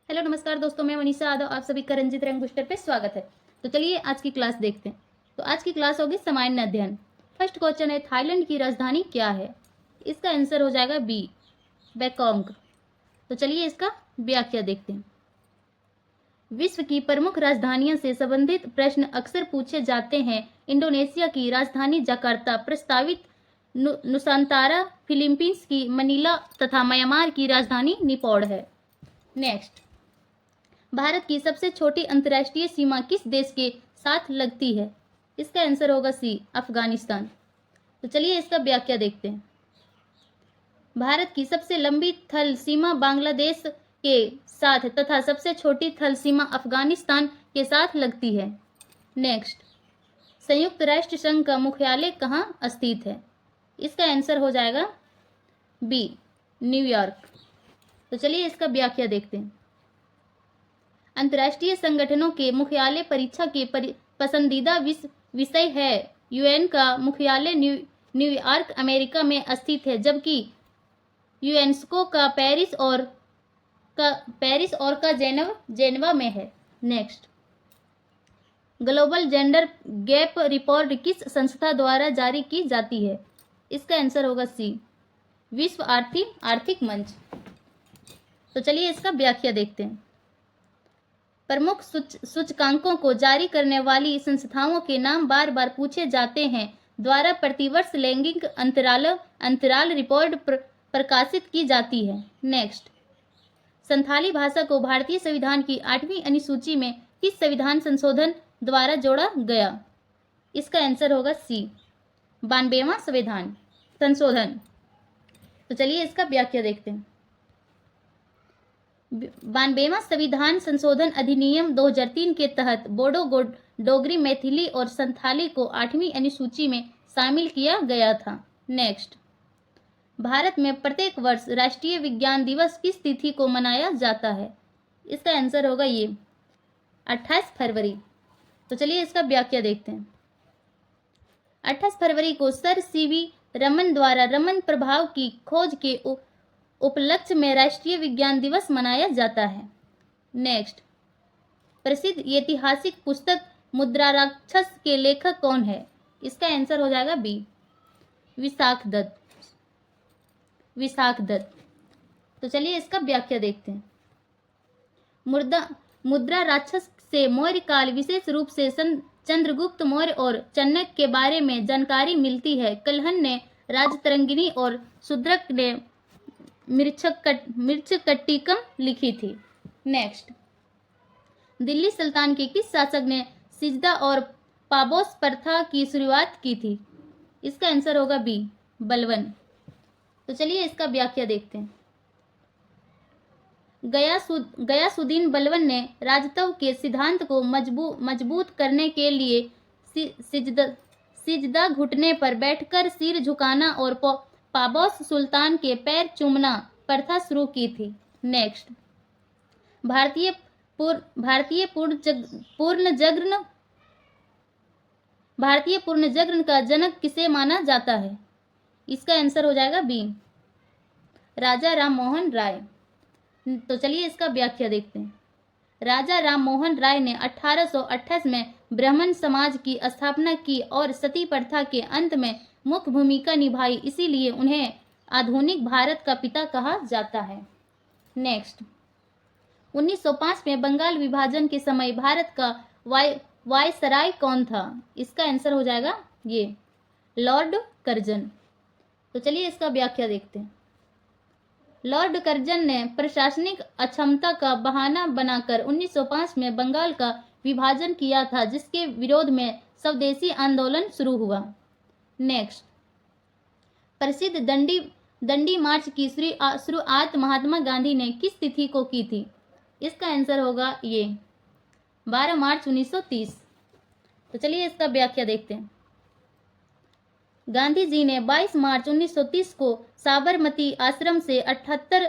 Hello नमस्कार दोस्तों, मैं मनीषा यादव आप सभी का रंजित रंग बूस्टर पे स्वागत है। तो चलिए आज की क्लास देखते हैं। तो आज की क्लास होगी सामान्य अध्ययन। फर्स्ट क्वेश्चन है, थाईलैंड की राजधानी क्या है? इसका आंसर हो जाएगा बी, बैंकॉक। तो चलिए इसका व्याख्या देखते हैं। विश्व की प्रमुख राजधानियों से संबंधित प्रश्न अक्सर पूछे जाते हैं। इंडोनेशिया की राजधानी जकार्ता, प्रस्तावित नुसांतारा, फिलीपींस की मनीला तथा म्यांमार की राजधानी निपौड़ है। नेक्स्ट, भारत की सबसे छोटी अंतर्राष्ट्रीय सीमा किस देश के साथ लगती है? इसका आंसर होगा सी, अफगानिस्तान। तो चलिए इसका व्याख्या देखते हैं। भारत की सबसे लंबी थल सीमा बांग्लादेश के साथ तथा सबसे छोटी थल सीमा अफगानिस्तान के साथ लगती है। नेक्स्ट, संयुक्त राष्ट्र संघ का मुख्यालय कहाँ स्थित है? इसका आंसर हो जाएगा बी, न्यूयॉर्क। तो चलिए इसका व्याख्या देखते हैं। अंतर्राष्ट्रीय संगठनों के मुख्यालय परीक्षा के पसंदीदा विषय है। यूएन का मुख्यालय न्यूयॉर्क अमेरिका में स्थित है, जबकि यूनेस्को का पेरिस और का जेनेवा में है। Next, global gender gap report किस संस्था द्वारा जारी की जाती है? इसका आंसर होगा सी, विश्व आर्थिक मंच। तो चलिए इसका व्याख्या देखते हैं। प्रमुख सूचकांकों को जारी करने वाली संस्थाओं के नाम बार बार पूछे जाते हैं। द्वारा प्रतिवर्ष लैंगिक अंतराल रिपोर्ट प्रकाशित की जाती है। नेक्स्ट, संथाली भाषा को भारतीय संविधान की 8वीं अनुसूची में किस संविधान संशोधन द्वारा जोड़ा गया? इसका आंसर होगा सी, 92वां संविधान संशोधन। तो चलिए इसका व्याख्या देखते हैं। 92वां संविधान संशोधन अधिनियम 2003 के तहत बोडो, डोगरी, मैथिली और संथाली को 8वीं अनुसूची में शामिल किया गया था। नेक्स्ट, भारत में प्रत्येक वर्ष राष्ट्रीय विज्ञान दिवस किस तिथि को मनाया जाता है? इसका आंसर होगा ये, 28 फरवरी। तो चलिए इसका व्याख्या देखते हैं। 28 फरवरी को सर सीवी रमन द्वारा रमन प्रभाव की खोज के उपलक्ष्य में राष्ट्रीय विज्ञान दिवस मनाया जाता है। नेक्स्ट, प्रसिद्ध ऐतिहासिक पुस्तक मुद्रा राक्षस के लेखक कौन है? इसका आंसर हो जाएगा बी, विशाख दत्त। तो चलिए इसका व्याख्या देखते हैं। मुद्रा राक्षस से मौर्य काल, विशेष रूप से चंद्रगुप्त मौर्य और चाणक्य के बारे में जानकारी मिलती है। कल्हण ने राजतरंगिणी और शूद्रक ने मृच्छकटिकम लिखी थी। नेक्स्ट, दिल्ली सुल्तान के किस शासक ने सिजदा और पाबोस प्रथा की शुरुआत की थी? इसका आंसर होगा बी, बलबन। तो चलिए इसका व्याख्या देखते हैं। गयासुद्दीन बलबन ने राजत्व के सिद्धांत को मजबूत करने के लिए सिजदा घुटने पर बैठकर सिर झुकाना और पाबोस सुल्तान के पैर चूमना प्रथा शुरू की थी। नेक्स्ट, भारतीय पुनर्जागरण का जनक किसे माना जाता है? इसका आंसर हो जाएगा बी, राजा राम मोहन राय। तो चलिए इसका व्याख्या देखते हैं। राजा राम मोहन राय ने 1828 में ब्राह्मण समाज की स्थापना की और सती प्रथा के अंत में मुख्य भूमिका निभाई, इसीलिए उन्हें आधुनिक भारत का पिता कहा जाता है। नेक्स्ट, 1905 में बंगाल विभाजन के समय भारत का वायसराय कौन था? इसका आंसर हो जाएगा ये, लॉर्ड कर्जन। तो चलिए इसका व्याख्या देखते हैं। लॉर्ड कर्जन ने प्रशासनिक अक्षमता का बहाना बनाकर 1905 में बंगाल का विभाजन किया था, जिसके विरोध में स्वदेशी आंदोलन शुरू हुआ। नेक्स्ट, प्रसिद्ध दंडी मार्च की शुरुआत महात्मा गांधी ने किस तिथि को की थी? इसका आंसर होगा ये, 12 मार्च 1930। तो चलिए इसका व्याख्या देखते हैं। गांधी जी ने 22 मार्च 1930 को साबरमती आश्रम से 78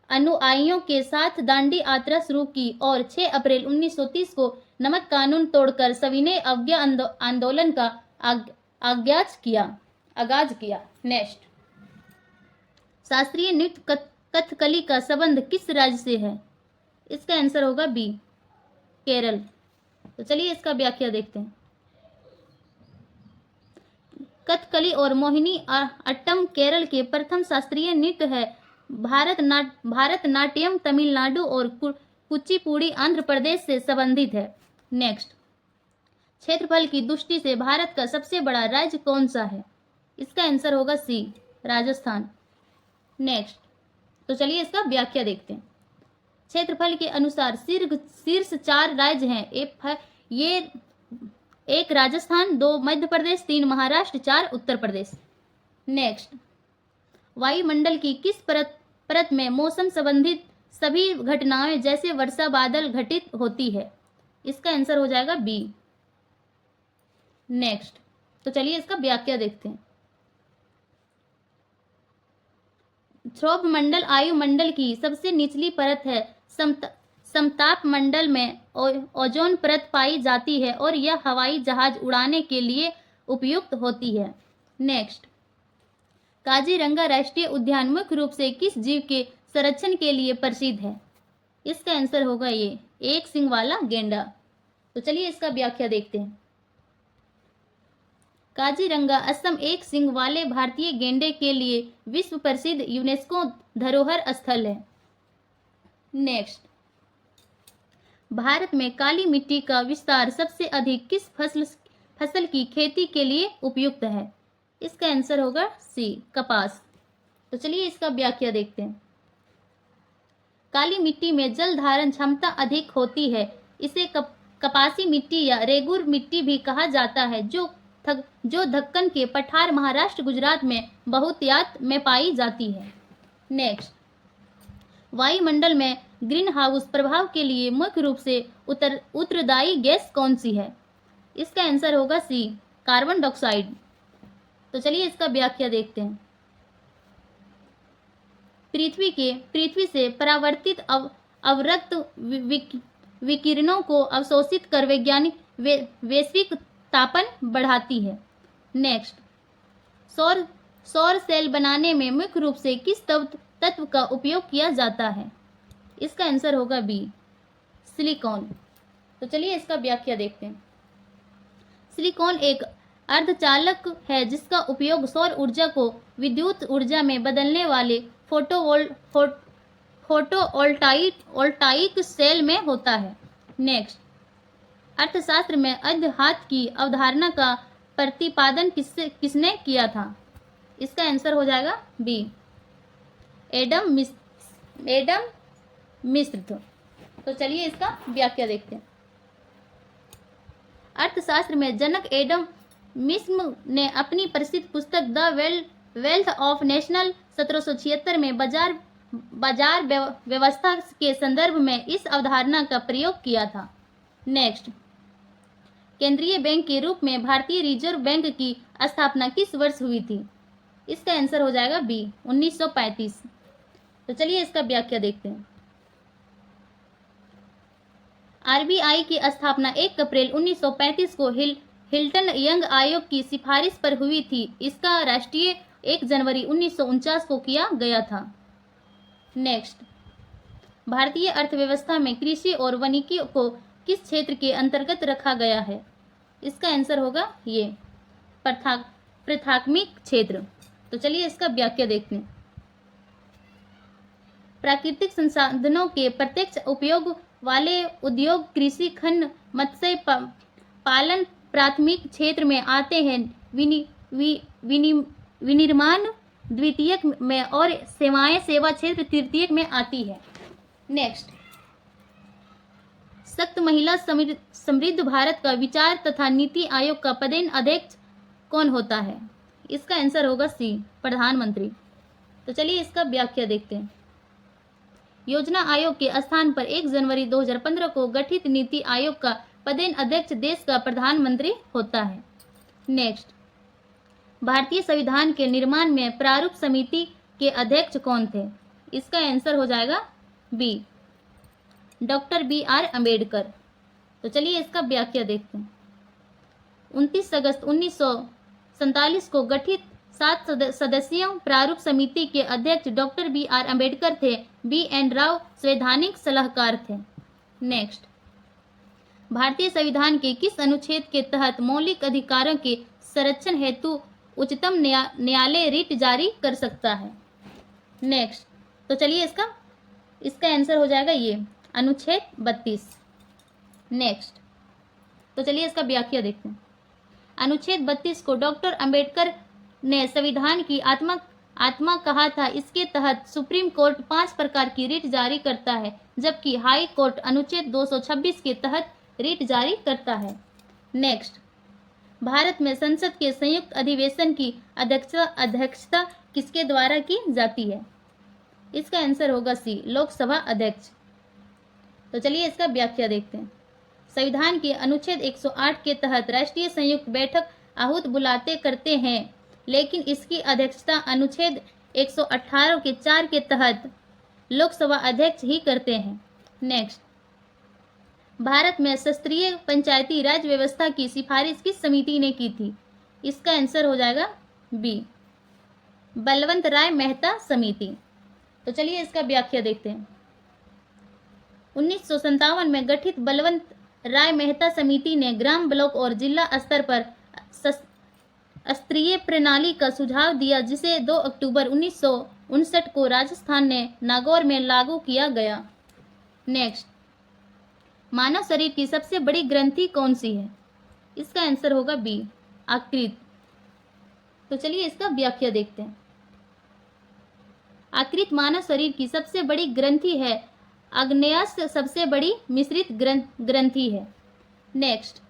अनुयायियों के साथ दांडी यात्रा शुरू की और 6 अप्रैल 1930 को नमक कानून तोड़कर सविनय अवज्ञा आंदोलन का आगाज किया। नेक्स्ट, शास्त्रीय नृत्य कथकली का संबंध किस राज्य से है? इसका आंसर होगा बी, केरल। तो चलिए इसका व्याख्या देखते हैं। कथकली और मोहिनी अट्टम केरल के प्रथम शास्त्रीय नृत्य है। भारतनाट्यम तमिलनाडु और कुचिपुड़ी आंध्र प्रदेश से संबंधित है। नेक्स्ट, क्षेत्रफल की दृष्टि से भारत का सबसे बड़ा राज्य कौन सा है? इसका आंसर होगा सी, राजस्थान। नेक्स्ट, तो चलिए इसका व्याख्या देखते हैं। क्षेत्रफल के अनुसार शीर्ष 4 राज्य हैं। ये 1 राजस्थान, 2 मध्य प्रदेश, 3 महाराष्ट्र, 4 उत्तर प्रदेश। नेक्स्ट, वायुमंडल की किस परत में मौसम संबंधित सभी घटनाएं जैसे वर्षा बादल घटित होती है? इसका आंसर हो जाएगा बी। नेक्स्ट, तो चलिए इसका व्याख्या देखते हैं। क्षोभ मंडल वायुमंडल की सबसे निचली परत है। समताप मंडल में ओजोन परत पाई जाती है और यह हवाई जहाज उड़ाने के लिए उपयुक्त होती है। नेक्स्ट, काजीरंगा राष्ट्रीय उद्यान मुख्य रूप से किस जीव के संरक्षण के लिए प्रसिद्ध है? इसका आंसर होगा ये, एक सींग वाला गेंडा। तो चलिए इसका व्याख्या देखते हैं। काजीरंगा असम एक सींग वाले भारतीय गेंडे के लिए विश्व प्रसिद्ध यूनेस्को धरोहर स्थल है। नेक्स्ट, भारत में काली मिट्टी का विस्तार सबसे अधिक किस फसल की खेती के लिए उपयुक्त है? इसका आंसर होगा सी, कपास। तो चलिए इसका व्याख्या देखते हैं। काली मिट्टी में जल धारण क्षमता अधिक होती है। इसे कपासी मिट्टी या रेगुर मिट्टी भी कहा जाता है, जो दक्कन के पठार, महाराष्ट्र, गुजरात में बहुतायत में पाई जाती है। नेक्स्ट, वायुमंडल में ग्रीन हाउस प्रभाव के लिए मुख्य रूप से उत्तरदायी गैस कौन सी है? इसका आंसर होगा सी, कार्बन डाइऑक्साइड। तो चलिए इसका व्याख्या देखते हैं। पृथ्वी से परावर्तित अवरक्त विकिरणों को अवशोषित कर वैश्विक तापन बढ़ाती है। नेक्स्ट, सौर सेल बनाने में मुख्य रूप से किस तत्व का उपयोग किया जाता है? इसका आंसर होगा बी, सिलिकॉन। तो चलिए इसका व्याख्या देखते हैं। सिलिकॉन एक अर्धचालक है जिसका उपयोग सौर ऊर्जा को विद्युत ऊर्जा में बदलने वाले फोटोवोल्टाइक सेल में होता है। नेक्स्ट, अर्थशास्त्र में अर्धहात की अवधारणा का प्रतिपादन किसने किया था? इसका आंसर हो जाएगा बी, एडम मिस्र। तो चलिए इसका व्याख्या देखते हैं। अर्थशास्त्र में जनक एडम मिस्र ने अपनी प्रसिद्ध पुस्तक द वेल्थ ऑफ नेशनल 1776 में बाजार व्यवस्था के संदर्भ में इस अवधारणा का प्रयोग किया था। नेक्स्ट, केंद्रीय बैंक के रूप में भारतीय रिजर्व बैंक की स्थापना किस वर्ष हुई थी? इसका आंसर हो जाएगा बी, 1935। तो चलिए इसका व्याख्या देखते हैं। आरबीआई की स्थापना 1 अप्रैल 1935 को हिल्टन यंग आयोग की सिफारिश पर हुई थी। इसका राष्ट्रीय 1 जनवरी 1949 को किया गया था। नेक्स्ट, भारतीय अर्थव्यवस्था में कृषि और वानिकी को किस क्षेत्र के अंतर्गत रखा गया है? इसका आंसर होगा ये, प्राथमिक क्षेत्र। तो चलिए इसका व्याख्या देखते हैं। प्राकृतिक संसाधनों के प्रत्यक्ष उपयोग वाले उद्योग कृषि, खनन, मत्स्य पालन प्राथमिक क्षेत्र में आते हैं। विनिर्माण द्वितीयक में और सेवाएं सेवा क्षेत्र तृतीयक में आती है। नेक्स्ट, सशक्त महिला समृद्ध भारत का विचार तथा नीति आयोग का पदेन अध्यक्ष कौन होता है? इसका आंसर होगा सी, प्रधानमंत्री। तो चलिए इसका व्याख्या देखते हैं। योजना आयोग के स्थान पर 1 जनवरी 2015 को गठित नीति आयोग का पदेन अध्यक्ष देश का प्रधानमंत्री होता है। नेक्स्ट, भारतीय संविधान के निर्माण में प्रारूप समिति के अध्यक्ष कौन थे? इसका आंसर हो जाएगा बी, डॉक्टर BR अम्बेडकर। तो चलिए इसका व्याख्या देखते हैं। 29 अगस्त 1947 को गठित 7 सदस्यों प्रारूप समिति के अध्यक्ष डॉक्टर B.R. अम्बेडकर थे। B.N. राव संवैधानिक सलाहकार थे। नेक्स्ट, भारतीय संविधान के किस अनुच्छेद के तहत मौलिक अधिकारों के संरक्षण हेतु उच्चतम न्यायालय रिट जारी कर सकता है? नेक्स्ट, तो चलिए इसका आंसर हो जाएगा ये अनुच्छेद 32। नेक्स्ट, तो चलिए इसका व्याख्या देखते हैं। अनुच्छेद 32 को डॉक्टर अंबेडकर ने संविधान की आत्मा कहा था। इसके तहत सुप्रीम कोर्ट 5 प्रकार की रिट जारी करता है, जबकि हाई कोर्ट अनुच्छेद 226 के तहत रिट जारी करता है। नेक्स्ट, भारत में संसद के संयुक्त अधिवेशन की अध्यक्षता किसके द्वारा की जाती है? इसका आंसर होगा सी, लोकसभा अध्यक्ष। तो चलिए इसका व्याख्या देखते हैं। संविधान के अनुच्छेद 108 के तहत राष्ट्रीय संयुक्त बैठक आहूत बुलाते करते हैं, लेकिन इसकी अध्यक्षता अनुच्छेद 118 के 4 के तहत लोकसभा अध्यक्ष ही करते हैं। नेक्स्ट, भारत में शास्त्रीय पंचायती राज व्यवस्था की सिफारिश किस समिति ने की थी? इसका आंसर हो जाएगा बी, बलवंत राय मेहता समिति। तो चलिए इसका व्याख्या देखते हैं। 1957 में गठित बलवंत राय मेहता समिति ने ग्राम, ब्लॉक और जिला स्तर पर स्तरीय प्रणाली का सुझाव दिया, जिसे 2 अक्टूबर 1959 को राजस्थान ने नागौर में लागू किया गया। नेक्स्ट, मानव शरीर की सबसे बड़ी ग्रंथि कौन सी है? इसका आंसर होगा बी, आकृत। तो चलिए इसका व्याख्या देखते हैं। आकृत मानव शरीर की सबसे बड़ी ग्रंथि है। आग्नेयास्त्र सबसे बड़ी मिश्रित ग्रंथि है। नेक्स्ट,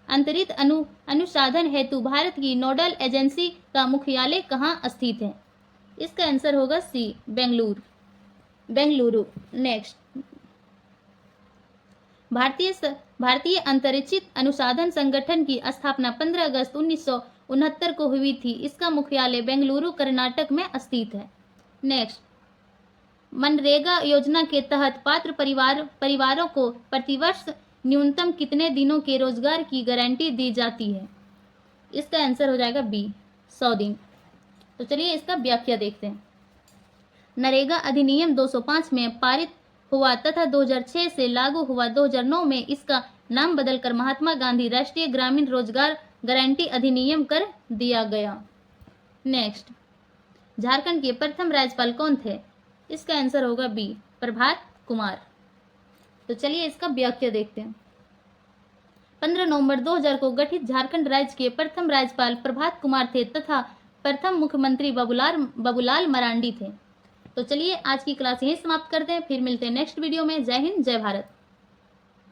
अंतरित अनुसाधन हेतु भारत की नोडल एजेंसी का मुख्यालय कहाँ स्थित है? इसका आंसर होगा सी, बेंगलुरु। नेक्स्ट, भारतीय अंतरिक्ष अनुसंधान संगठन की स्थापना 15 अगस्त 1969 को हुई थी। इसका मुख्यालय बेंगलुरु, कर्नाटक में स्थित है। नेक्स्ट, मनरेगा योजना के तहत पात्र परिवारों को प्रतिवर्ष न्यूनतम कितने दिनों के रोजगार की गारंटी दी जाती है? इसका आंसर हो जाएगा बी, 100 दिन। तो चलिए इसका व्याख्या देखते हैं। नरेगा अधिनियम 205 में पारित हुआ तथा 2006 से लागू हुआ। 2009 में इसका नाम बदलकर महात्मा गांधी राष्ट्रीय ग्रामीण रोजगार गारंटी अधिनियम कर दिया गया। नेक्स्ट, झारखंड के प्रथम राज्यपाल कौन थे? इसका आंसर होगा बी, प्रभात कुमार। तो चलिए इसका व्याख्या देखते हैं। 15 नवंबर 2000 को गठित झारखंड राज्य के प्रथम राज्यपाल प्रभात कुमार थे तथा प्रथम मुख्यमंत्री बाबूलाल मरांडी थे। तो चलिए आज की क्लास यहीं समाप्त करते हैं, फिर मिलते हैं नेक्स्ट वीडियो में। जय हिंद, जय भारत।